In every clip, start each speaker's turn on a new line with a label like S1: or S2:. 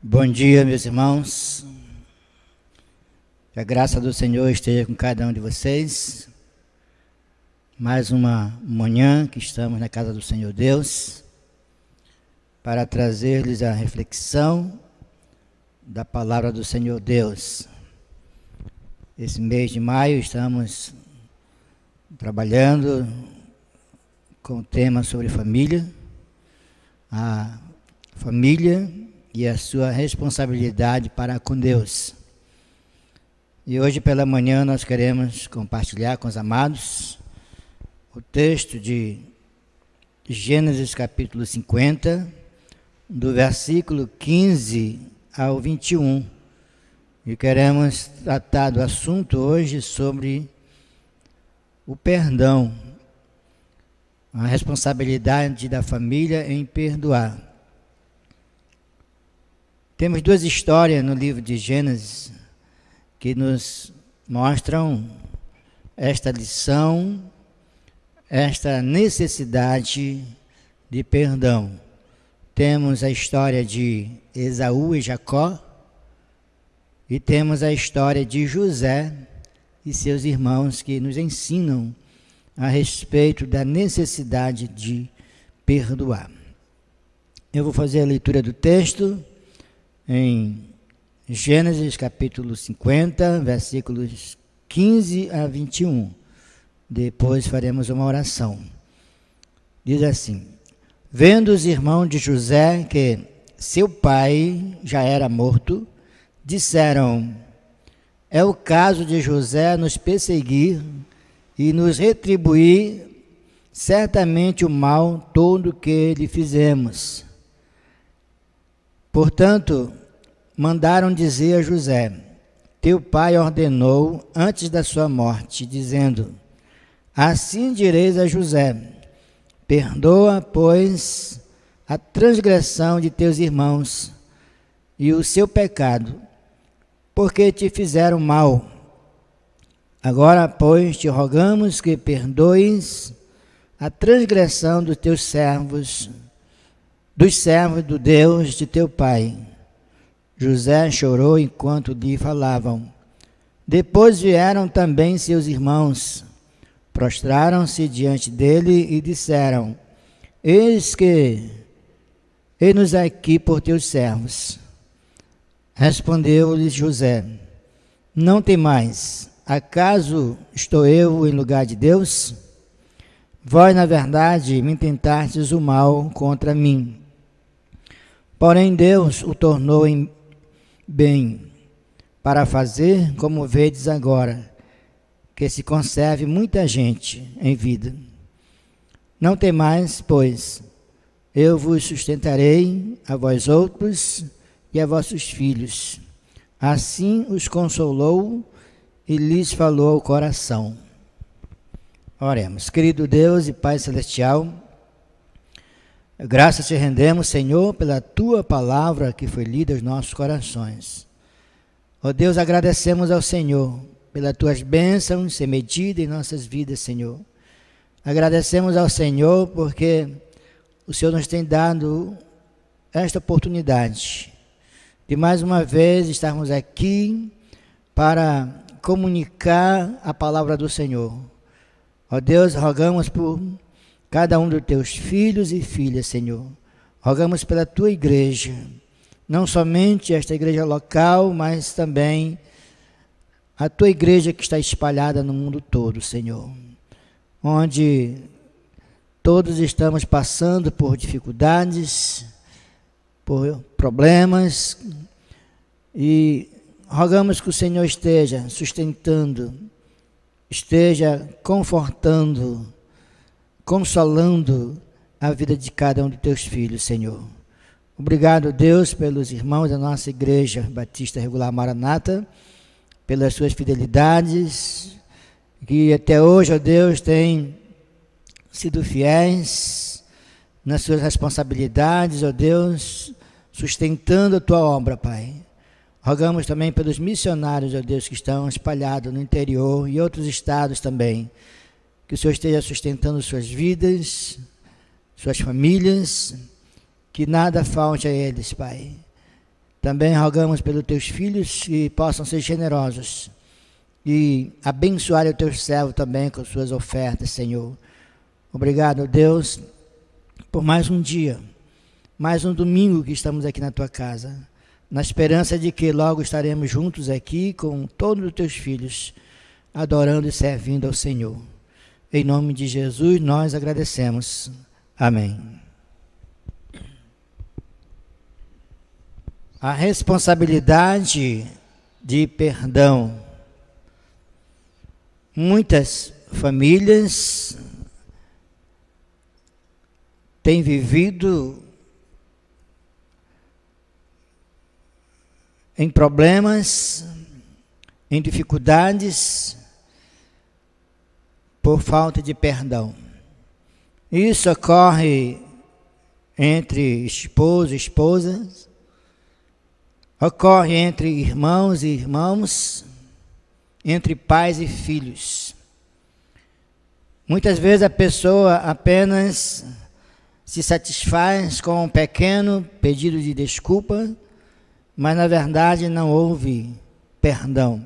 S1: Bom dia, meus irmãos. Que a graça do Senhor esteja com cada um de vocês. Mais uma manhã que estamos na casa do Senhor Deus para trazer-lhes a reflexão da palavra do Senhor Deus. Esse mês de maio estamos trabalhando com o tema sobre família, a família e a sua responsabilidade para com Deus. E hoje pela manhã nós queremos compartilhar com os amados o texto de Gênesis capítulo 50, do versículo 15 ao 21. E queremos tratar do assunto hoje sobre o perdão, a responsabilidade da família em perdoar. Temos duas histórias no livro de Gênesis que nos mostram esta lição, esta necessidade de perdão. Temos a história de Esaú e Jacó e temos a história de José e seus irmãos que nos ensinam a respeito da necessidade de perdoar. Eu vou fazer a leitura do texto em Gênesis capítulo 50, versículos 15 a 21. Depois faremos uma oração. Diz assim: vendo os irmãos de José que seu pai já era morto, disseram: é o caso de José nos perseguir e nos retribuir certamente o mal todo que lhe fizemos. Portanto, mandaram dizer a José: teu pai ordenou antes da sua morte, dizendo: assim direis a José: perdoa, pois, a transgressão de teus irmãos e o seu pecado, porque te fizeram mal. Agora, pois, te rogamos que perdoes a transgressão dos teus servos, dos servos do Deus de teu pai. José chorou enquanto lhe falavam. Depois vieram também seus irmãos, prostraram-se diante dele e disseram: eis nos aqui por teus servos. Respondeu-lhes José: não temais, acaso estou eu em lugar de Deus? Vós, na verdade, me intentastes o mal contra mim. Porém, Deus o tornou em bem, para fazer, como vedes agora, que se conserve muita gente em vida. Não temais, pois, eu vos sustentarei a vós outros e a vossos filhos. Assim os consolou e lhes falou ao coração. Oremos. Querido Deus e Pai Celestial, graças te rendemos, Senhor, pela tua palavra que foi lida aos nossos corações. Ó Deus, agradecemos ao Senhor pelas tuas bênçãos sem medida em nossas vidas, Senhor. Agradecemos ao Senhor porque o Senhor nos tem dado esta oportunidade de mais uma vez estarmos aqui para comunicar a palavra do Senhor. Ó Deus, rogamos por cada um dos teus filhos e filhas, Senhor. Rogamos pela tua igreja, não somente esta igreja local, mas também a tua igreja que está espalhada no mundo todo, Senhor. Onde todos estamos passando por dificuldades, por problemas, e rogamos que o Senhor esteja sustentando, esteja confortando, consolando a vida de cada um de teus filhos, Senhor. Obrigado, Deus, pelos irmãos da nossa Igreja Batista Regular Maranata, pelas suas fidelidades, que até hoje, ó Deus, têm sido fiéis nas suas responsabilidades, ó Deus, sustentando a tua obra, Pai. Rogamos também pelos missionários, ó Deus, que estão espalhados no interior e outros estados também, que o Senhor esteja sustentando suas vidas, suas famílias, que nada falte a eles, Pai. Também rogamos pelos teus filhos que possam ser generosos e abençoar o teu servo também com suas ofertas, Senhor. Obrigado, Deus, por mais um dia, mais um domingo que estamos aqui na tua casa, na esperança de que logo estaremos juntos aqui com todos os teus filhos, adorando e servindo ao Senhor. Em nome de Jesus nós agradecemos. Amém. A responsabilidade de perdão. Muitas famílias têm vivido em problemas, em dificuldades, por falta de perdão. Isso ocorre entre esposo e esposas, ocorre entre irmãos e irmãos, entre pais e filhos. Muitas vezes a pessoa apenas se satisfaz com um pequeno pedido de desculpa, mas na verdade não houve perdão.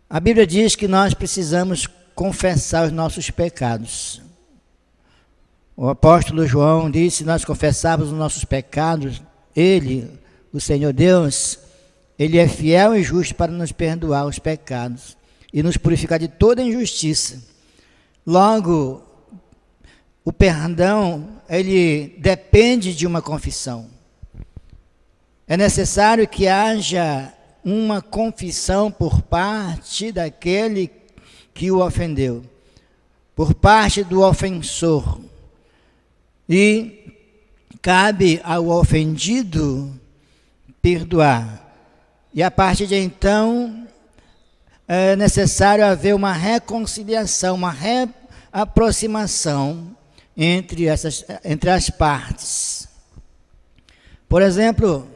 S1: A Bíblia diz que nós precisamos confessar os nossos pecados. O apóstolo João disse: se nós confessarmos os nossos pecados, Ele, o Senhor Deus, Ele é fiel e justo para nos perdoar os pecados e nos purificar de toda injustiça. Logo, o perdão, ele depende de uma confissão. É necessário que haja uma confissão por parte daquele que o ofendeu, por parte do ofensor. E cabe ao ofendido perdoar. E a partir de então, é necessário haver uma reconciliação, uma reaproximação entre as partes. Por exemplo,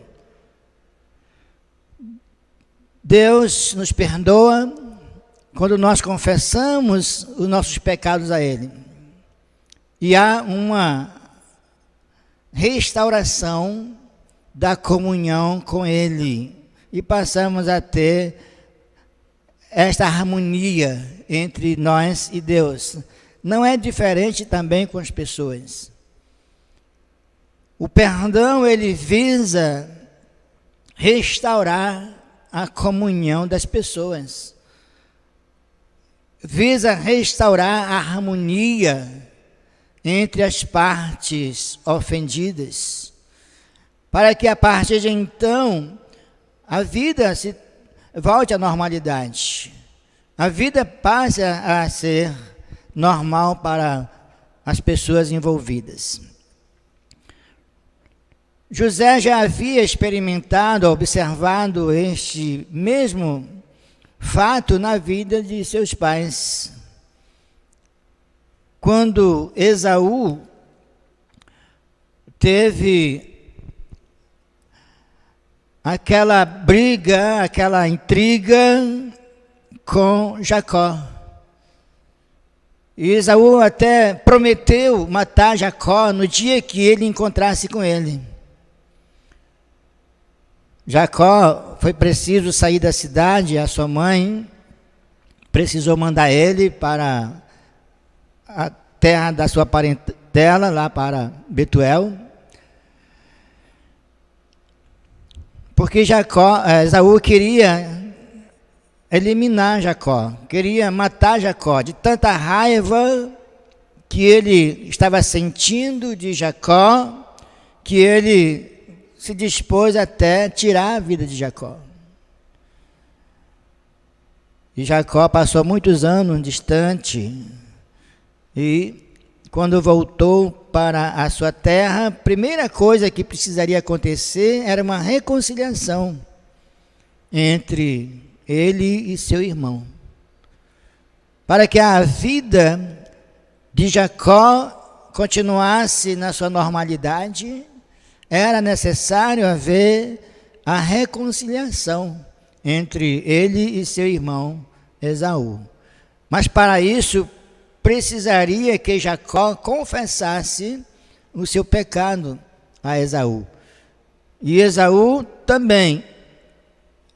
S1: Deus nos perdoa quando nós confessamos os nossos pecados a Ele. E há uma restauração da comunhão com Ele. E passamos a ter esta harmonia entre nós e Deus. Não é diferente também com as pessoas. O perdão, ele visa restaurar a comunhão das pessoas. Visa restaurar a harmonia entre as partes ofendidas, para que a partir de então a vida se volte à normalidade. A vida passe a ser normal para as pessoas envolvidas. José já havia experimentado, observado este mesmo fato na vida de seus pais. Quando Esaú teve aquela briga, aquela intriga com Jacó. E Esaú até prometeu matar Jacó no dia que ele encontrasse com ele. Jacó foi preciso sair da cidade, a sua mãe precisou mandar ele para a terra da sua parentela, lá para Betuel. Porque Esaú queria eliminar Jacó, queria matar Jacó, de tanta raiva que ele estava sentindo de Jacó, que ele se dispôs até tirar a vida de Jacó. E Jacó passou muitos anos distante, e quando voltou para a sua terra, a primeira coisa que precisaria acontecer era uma reconciliação entre ele e seu irmão. Para que a vida de Jacó continuasse na sua normalidade, era necessário haver a reconciliação entre ele e seu irmão Esaú. Mas para isso, precisaria que Jacó confessasse o seu pecado a Esaú. E Esaú também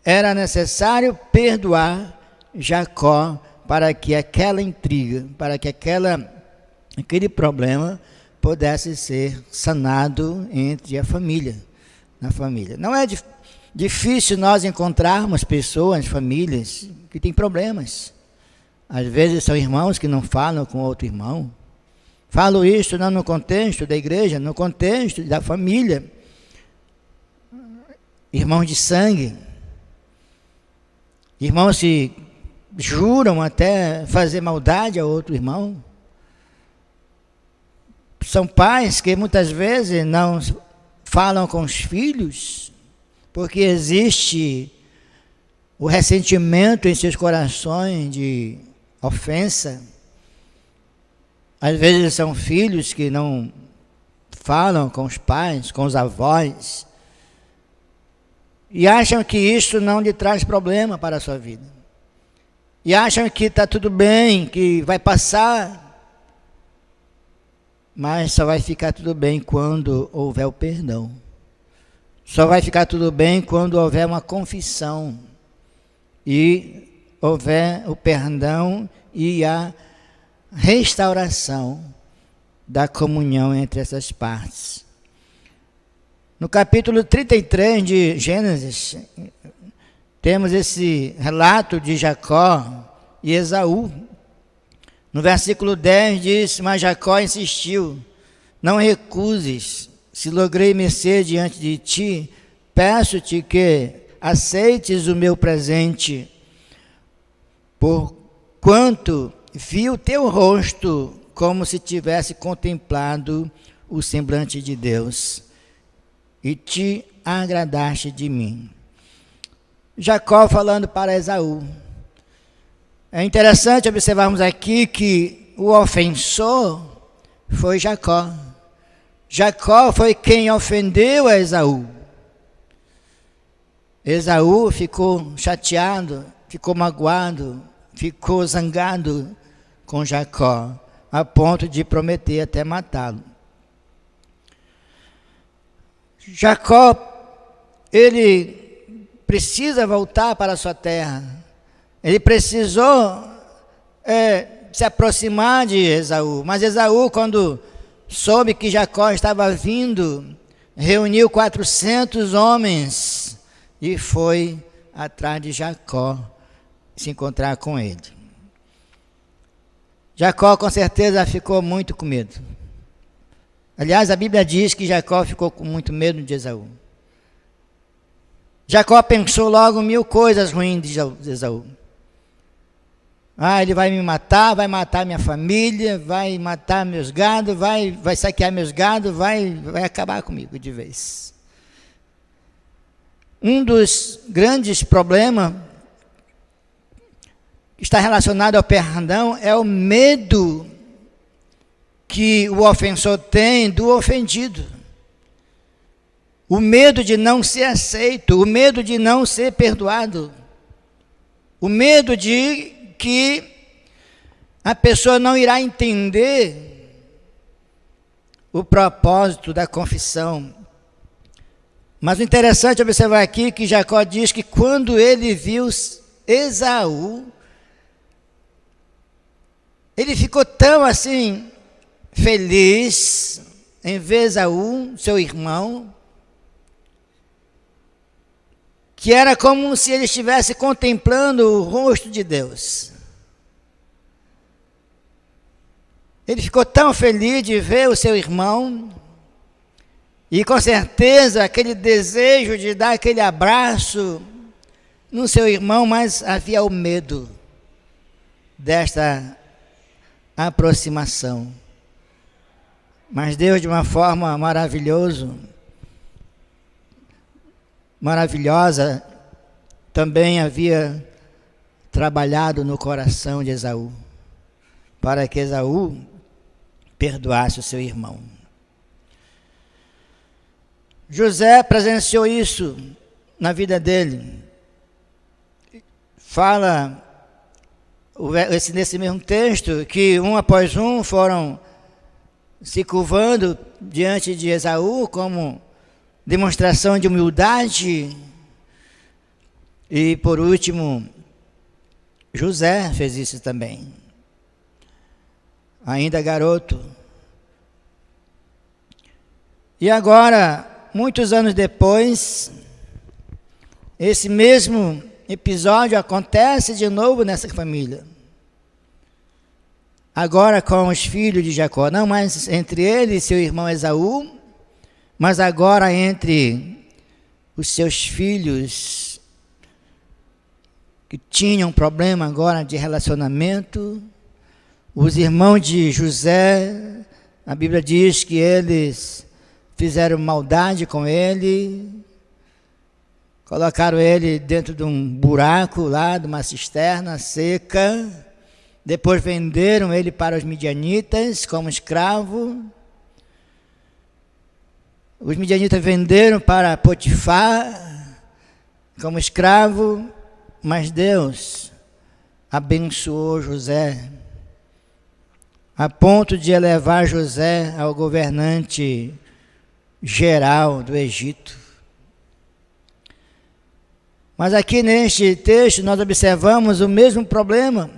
S1: era necessário perdoar Jacó para que aquela intriga, para que aquele problema pudesse ser sanado entre a família, na família. Não é difícil nós encontrarmos pessoas, famílias que têm problemas. Às vezes são irmãos que não falam com outro irmão. Falo isso não no contexto da igreja, no contexto da família. Irmãos de sangue. Irmãos que juram até fazer maldade a outro irmão. São pais que muitas vezes não falam com os filhos, porque existe o ressentimento em seus corações de ofensa. Às vezes são filhos que não falam com os pais, com os avós, e acham que isso não lhe traz problema para a sua vida. E acham que está tudo bem, que vai passar. Mas só vai ficar tudo bem quando houver o perdão. Só vai ficar tudo bem quando houver uma confissão. E houver o perdão e a restauração da comunhão entre essas partes. No capítulo 33 de Gênesis, temos esse relato de Jacó e Esaú. No versículo 10 diz: mas Jacó insistiu, não recuses, se logrei mercê diante de ti, peço-te que aceites o meu presente, porquanto vi o teu rosto como se tivesse contemplado o semblante de Deus, e te agradaste de mim. Jacó falando para Esaú. É interessante observarmos aqui que o ofensor foi Jacó. Jacó foi quem ofendeu a Esaú. Esaú ficou chateado, ficou magoado, ficou zangado com Jacó, a ponto de prometer até matá-lo. Jacó, ele precisa voltar para a sua terra. Ele precisou se aproximar de Esaú. Mas Esaú, quando soube que Jacó estava vindo, reuniu 400 homens e foi atrás de Jacó se encontrar com ele. Jacó com certeza ficou muito com medo. Aliás, a Bíblia diz que Jacó ficou com muito medo de Esaú. Jacó pensou logo 1000 coisas ruins de Esaú. Ele vai me matar, vai matar minha família, vai matar meus gados, vai saquear meus gados, vai acabar comigo de vez. Um dos grandes problemas que está relacionado ao perdão é o medo que o ofensor tem do ofendido. O medo de não ser aceito, o medo de não ser perdoado, o medo de que a pessoa não irá entender o propósito da confissão. Mas o interessante é observar aqui que Jacó diz que quando ele viu Esaú, ele ficou tão assim feliz em ver Esaú, seu irmão, que era como se ele estivesse contemplando o rosto de Deus. Ele ficou tão feliz de ver o seu irmão, e com certeza aquele desejo de dar aquele abraço no seu irmão, mas havia o medo desta aproximação. Mas Deus, de uma forma maravilhosa, também havia trabalhado no coração de Esaú, para que Esaú perdoasse o seu irmão. José presenciou isso na vida dele. Fala nesse mesmo texto que um após um foram se curvando diante de Esaú como demonstração de humildade. E por último, José fez isso também, ainda garoto. E agora, muitos anos depois, esse mesmo episódio acontece de novo nessa família. Agora com os filhos de Jacó, não mais entre ele e seu irmão Esaú, mas agora entre os seus filhos, que tinham problema agora de relacionamento. Os irmãos de José, a Bíblia diz que eles fizeram maldade com ele, colocaram ele dentro de um buraco lá, de uma cisterna seca. Depois venderam ele para os midianitas como escravo. Os midianitas venderam para Potifar como escravo, mas Deus abençoou José, a ponto de elevar José ao governante geral do Egito. Mas aqui neste texto nós observamos o mesmo problema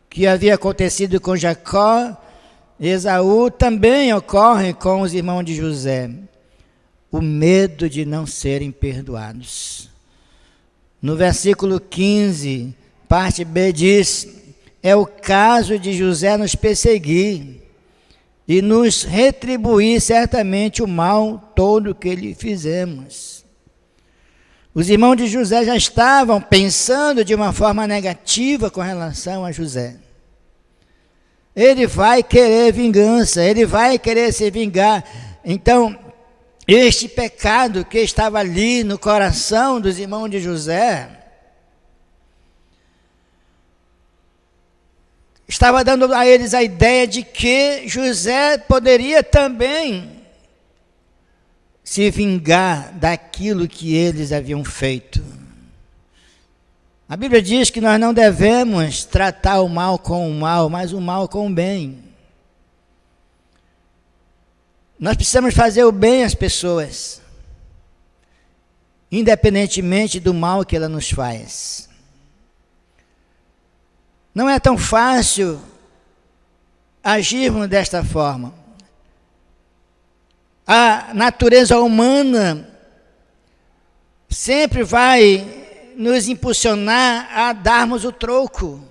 S1: que havia acontecido com Jacó. Esaú também ocorre com os irmãos de José. O medo de não serem perdoados. No versículo 15, parte B diz: é o caso de José nos perseguir e nos retribuir certamente o mal todo que lhe fizemos. Os irmãos de José já estavam pensando de uma forma negativa com relação a José. Ele vai querer vingança, ele vai querer se vingar. Então, este pecado que estava ali no coração dos irmãos de José estava dando a eles a ideia de que José poderia também se vingar daquilo que eles haviam feito. A Bíblia diz que nós não devemos tratar o mal com o mal, mas o mal com o bem. Nós precisamos fazer o bem às pessoas, independentemente do mal que ela nos faz. Não é tão fácil agirmos desta forma. A natureza humana sempre vai nos impulsionar a darmos o troco.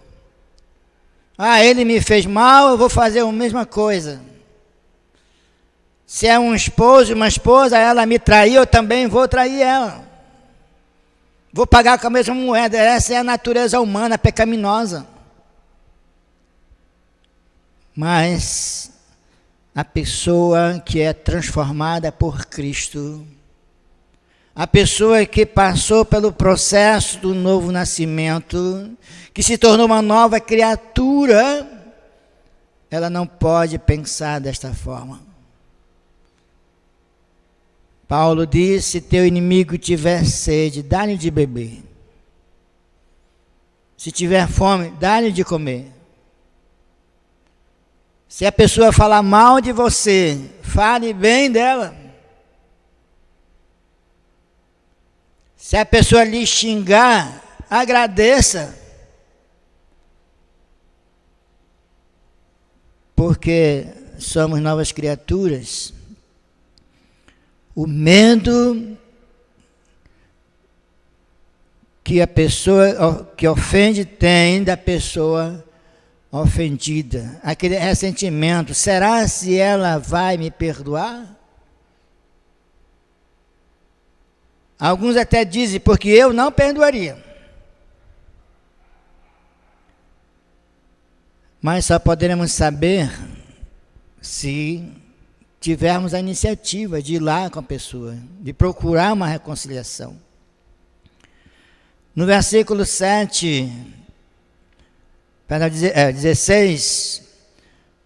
S1: Ele me fez mal, eu vou fazer a mesma coisa. Se é um esposo e uma esposa, ela me traiu, eu também vou trair ela. Vou pagar com a mesma moeda. Essa é a natureza humana pecaminosa. Mas a pessoa que é transformada por Cristo, a pessoa que passou pelo processo do novo nascimento, que se tornou uma nova criatura, ela não pode pensar desta forma. Paulo diz: se teu inimigo tiver sede, dá-lhe de beber. Se tiver fome, dá-lhe de comer. Se a pessoa falar mal de você, fale bem dela. Se a pessoa lhe xingar, agradeça. Porque somos novas criaturas. O medo que a pessoa que ofende tem da pessoa ofendida, aquele ressentimento, será se ela vai me perdoar? Alguns até dizem, porque eu não perdoaria. Mas só poderemos saber se tivermos a iniciativa de ir lá com a pessoa, de procurar uma reconciliação. No versículo 16,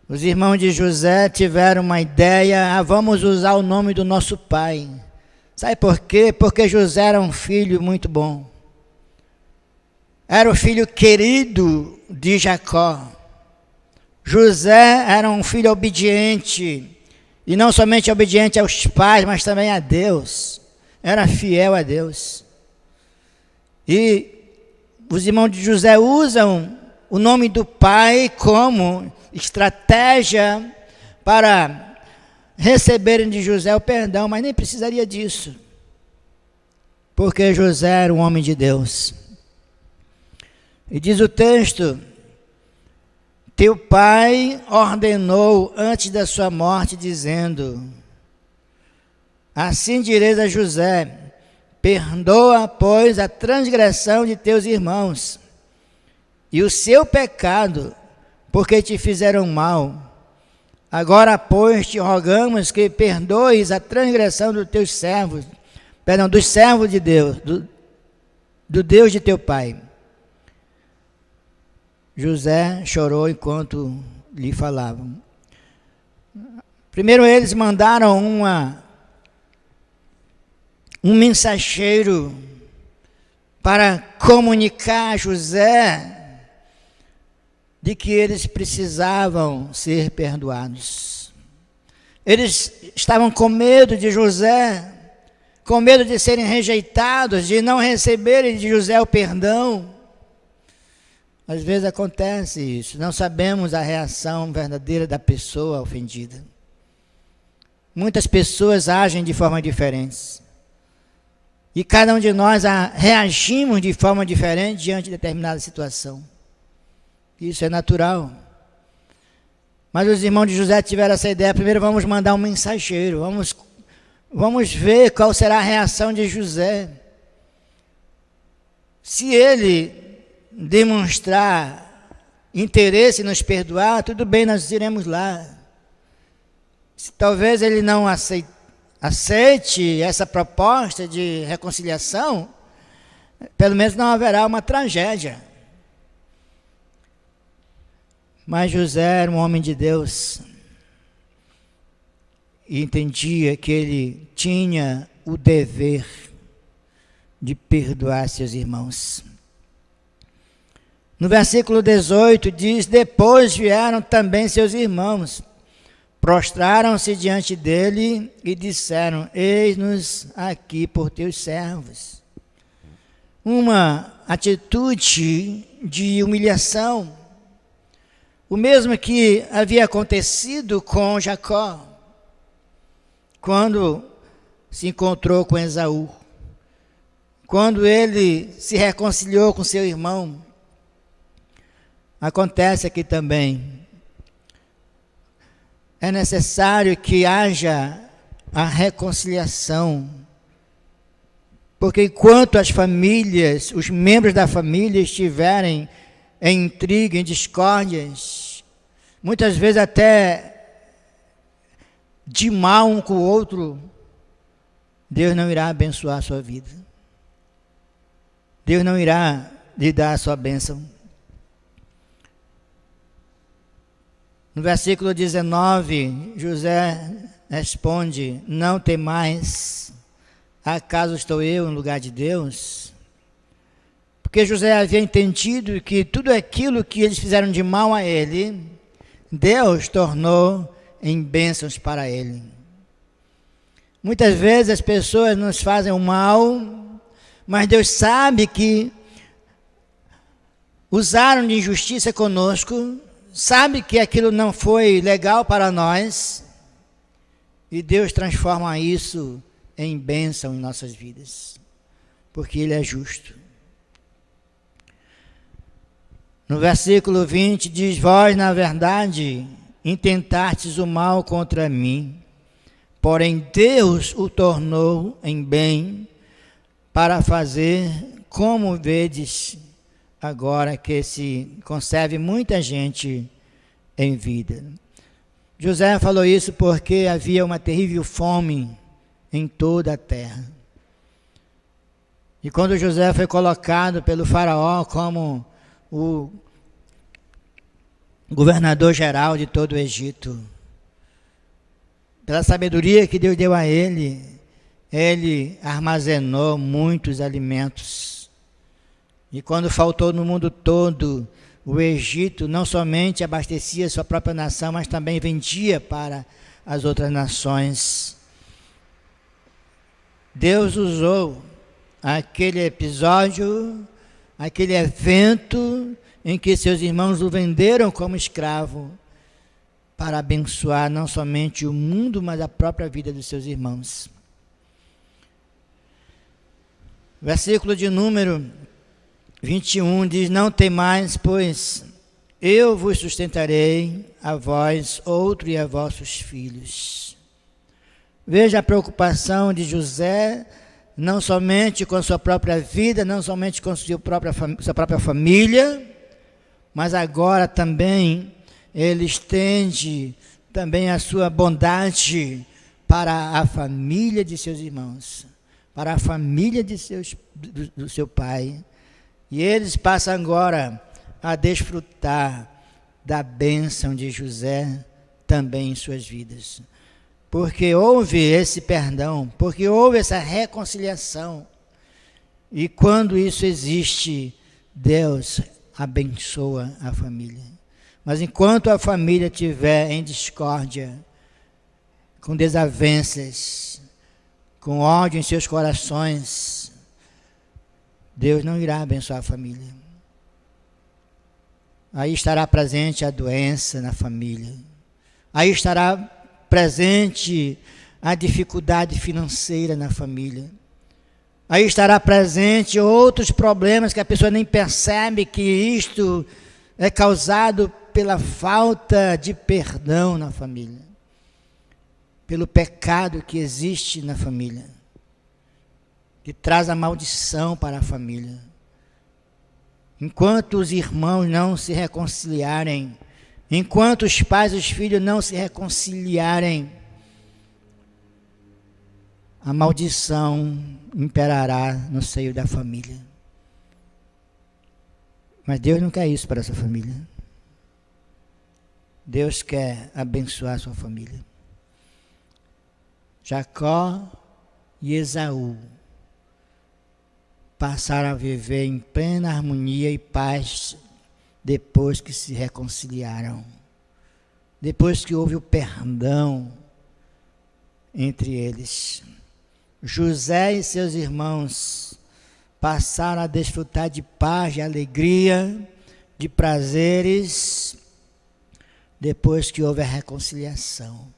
S1: os irmãos de José tiveram uma ideia: vamos usar o nome do nosso pai. Sabe por quê? Porque José era um filho muito bom. Era o filho querido de Jacó. José era um filho obediente, e não somente obediente aos pais, mas também a Deus. Era fiel a Deus. E os irmãos de José usam o nome do pai como estratégia para receberem de José o perdão, mas nem precisaria disso, porque José era um homem de Deus. E diz o texto: teu pai ordenou antes da sua morte, dizendo: assim direis a José, perdoa, pois, a transgressão de teus irmãos e o seu pecado, porque te fizeram mal. Agora, pois, te rogamos que perdoes a transgressão dos teus servos, dos servos de Deus, do Deus de teu pai. José chorou enquanto lhe falavam. Primeiro eles mandaram um mensageiro para comunicar a José de que eles precisavam ser perdoados. Eles estavam com medo de José, com medo de serem rejeitados, de não receberem de José o perdão. Às vezes acontece isso, não sabemos a reação verdadeira da pessoa ofendida. Muitas pessoas agem de forma diferente. E cada um de nós reagimos de forma diferente diante de determinada situação. Isso é natural. Mas os irmãos de José tiveram essa ideia: primeiro vamos mandar um mensageiro, vamos ver qual será a reação de José. Se ele demonstrar interesse em nos perdoar, tudo bem, nós iremos lá. Se talvez ele não aceite essa proposta de reconciliação, pelo menos não haverá uma tragédia. Mas José era um homem de Deus e entendia que ele tinha o dever de perdoar seus irmãos. No versículo 18 diz: depois vieram também seus irmãos, prostraram-se diante dele e disseram: eis-nos aqui por teus servos. Uma atitude de humilhação, o mesmo que havia acontecido com Jacó, quando se encontrou com Esaú, quando ele se reconciliou com seu irmão. Acontece aqui também. É necessário que haja a reconciliação, porque enquanto as famílias, os membros da família estiverem em intriga, em discórdias, muitas vezes até de mal um com o outro, Deus não irá abençoar a sua vida. Deus não irá lhe dar a sua bênção. No versículo 19, José responde: não temais, acaso estou eu no lugar de Deus? Porque José havia entendido que tudo aquilo que eles fizeram de mal a ele, Deus tornou em bênçãos para ele. Muitas vezes as pessoas nos fazem o mal, mas Deus sabe que usaram de injustiça conosco, sabe que aquilo não foi legal para nós, e Deus transforma isso em bênção em nossas vidas, porque Ele é justo. No versículo 20 diz: vós, na verdade, intentastes o mal contra mim, porém Deus o tornou em bem, para fazer como vedes agora, que se conserve muita gente em vida. José falou isso porque havia uma terrível fome em toda a terra. E quando José foi colocado pelo faraó como o governador geral de todo o Egito, pela sabedoria que Deus deu a ele, ele armazenou muitos alimentos. E quando faltou no mundo todo, o Egito não somente abastecia sua própria nação, mas também vendia para as outras nações. Deus usou aquele episódio, aquele evento em que seus irmãos o venderam como escravo, para abençoar não somente o mundo, mas a própria vida dos seus irmãos. Versículo de número 21 diz: não temais, pois eu vos sustentarei, a vós outro e a vossos filhos. Veja a preocupação de José, não somente com a sua própria vida, não somente com sua própria família, mas agora também ele estende também a sua bondade para a família de seus irmãos, para a família do seu pai. E eles passam agora a desfrutar da bênção de José também em suas vidas. Porque houve esse perdão, porque houve essa reconciliação. E quando isso existe, Deus abençoa a família. Mas enquanto a família estiver em discórdia, com desavenças, com ódio em seus corações, Deus não irá abençoar a família. Aí estará presente a doença na família. Aí estará presente a dificuldade financeira na família. Aí estará presente outros problemas que a pessoa nem percebe que isto é causado pela falta de perdão na família, pelo pecado que existe na família, que traz a maldição para a família. Enquanto os irmãos não se reconciliarem, enquanto os pais e os filhos não se reconciliarem, a maldição imperará no seio da família. Mas Deus não quer isso para essa família. Deus quer abençoar a sua família. Jacó e Esaú passaram a viver em plena harmonia e paz depois que se reconciliaram. Depois que houve o perdão entre eles. José e seus irmãos passaram a desfrutar de paz, de alegria, de prazeres, depois que houve a reconciliação.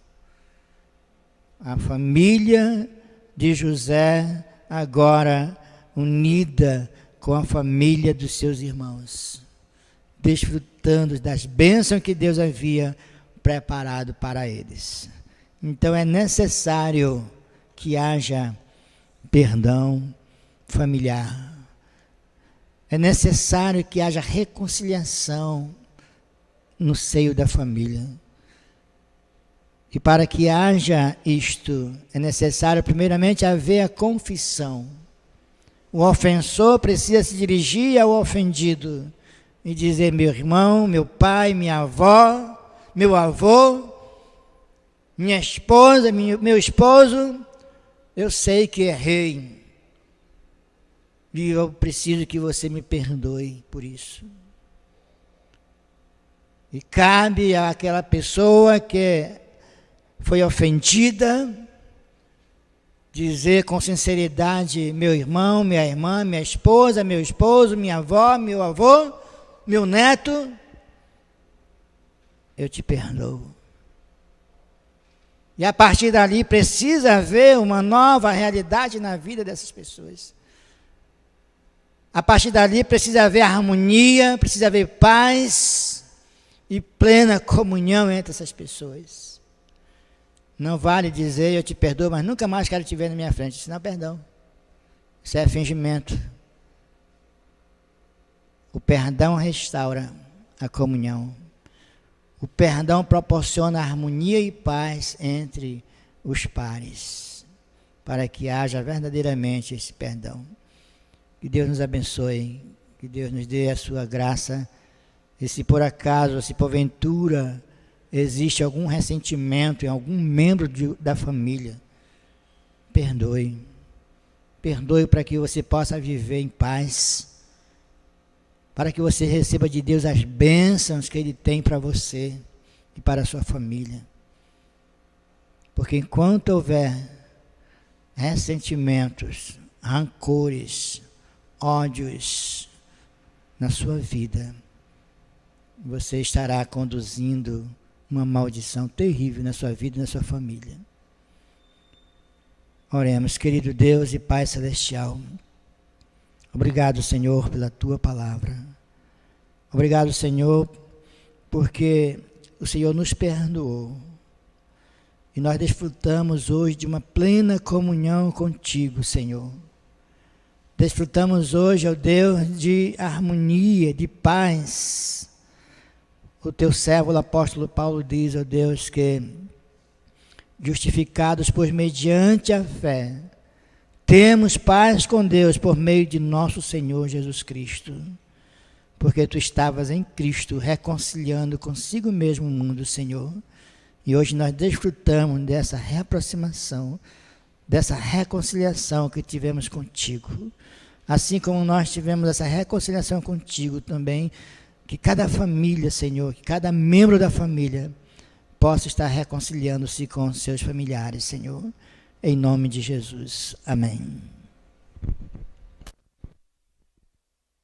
S1: A família de José agora unida com a família dos seus irmãos, desfrutando das bênçãos que Deus havia preparado para eles. Então é necessário que haja perdão familiar. É necessário que haja reconciliação no seio da família. E para que haja isto, é necessário primeiramente haver a confissão. O ofensor precisa se dirigir ao ofendido e dizer: meu irmão, meu pai, minha avó, meu avô, minha esposa, meu esposo, eu sei que errei. E eu preciso que você me perdoe por isso. E cabe àquela pessoa que foi ofendida dizer com sinceridade: meu irmão, minha irmã, minha esposa, meu esposo, minha avó, meu avô, meu neto, eu te perdoo. E a partir dali precisa haver uma nova realidade na vida dessas pessoas. A partir dali precisa haver harmonia, precisa haver paz e plena comunhão entre essas pessoas. Não vale dizer: eu te perdoo, mas nunca mais quero te ver na minha frente. Isso não é perdão. Isso é fingimento. O perdão restaura a comunhão. O perdão proporciona harmonia e paz entre os pares, para que haja verdadeiramente esse perdão. Que Deus nos abençoe, que Deus nos dê a sua graça. E se por acaso, se porventura existe algum ressentimento em algum membro da família, perdoe. Perdoe para que você possa viver em paz, para que você receba de Deus as bênçãos que Ele tem para você e para a sua família. Porque enquanto houver ressentimentos, rancores, ódios na sua vida, você estará conduzindo uma maldição terrível na sua vida e na sua família. Oremos, querido Deus e Pai Celestial. Obrigado, Senhor, pela Tua palavra. Obrigado, Senhor, porque o Senhor nos perdoou. E nós desfrutamos hoje de uma plena comunhão contigo, Senhor. Desfrutamos hoje, ó Deus, de harmonia, de paz. O teu servo, o apóstolo Paulo, diz, ó Deus, que justificados, pois mediante a fé, temos paz com Deus por meio de nosso Senhor Jesus Cristo. Porque tu estavas em Cristo, reconciliando consigo mesmo o mundo, Senhor. E hoje nós desfrutamos dessa reaproximação, dessa reconciliação que tivemos contigo. Assim como nós tivemos essa reconciliação contigo também, que cada família, Senhor, que cada membro da família possa estar reconciliando-se com seus familiares, Senhor. Em nome de Jesus. Amém.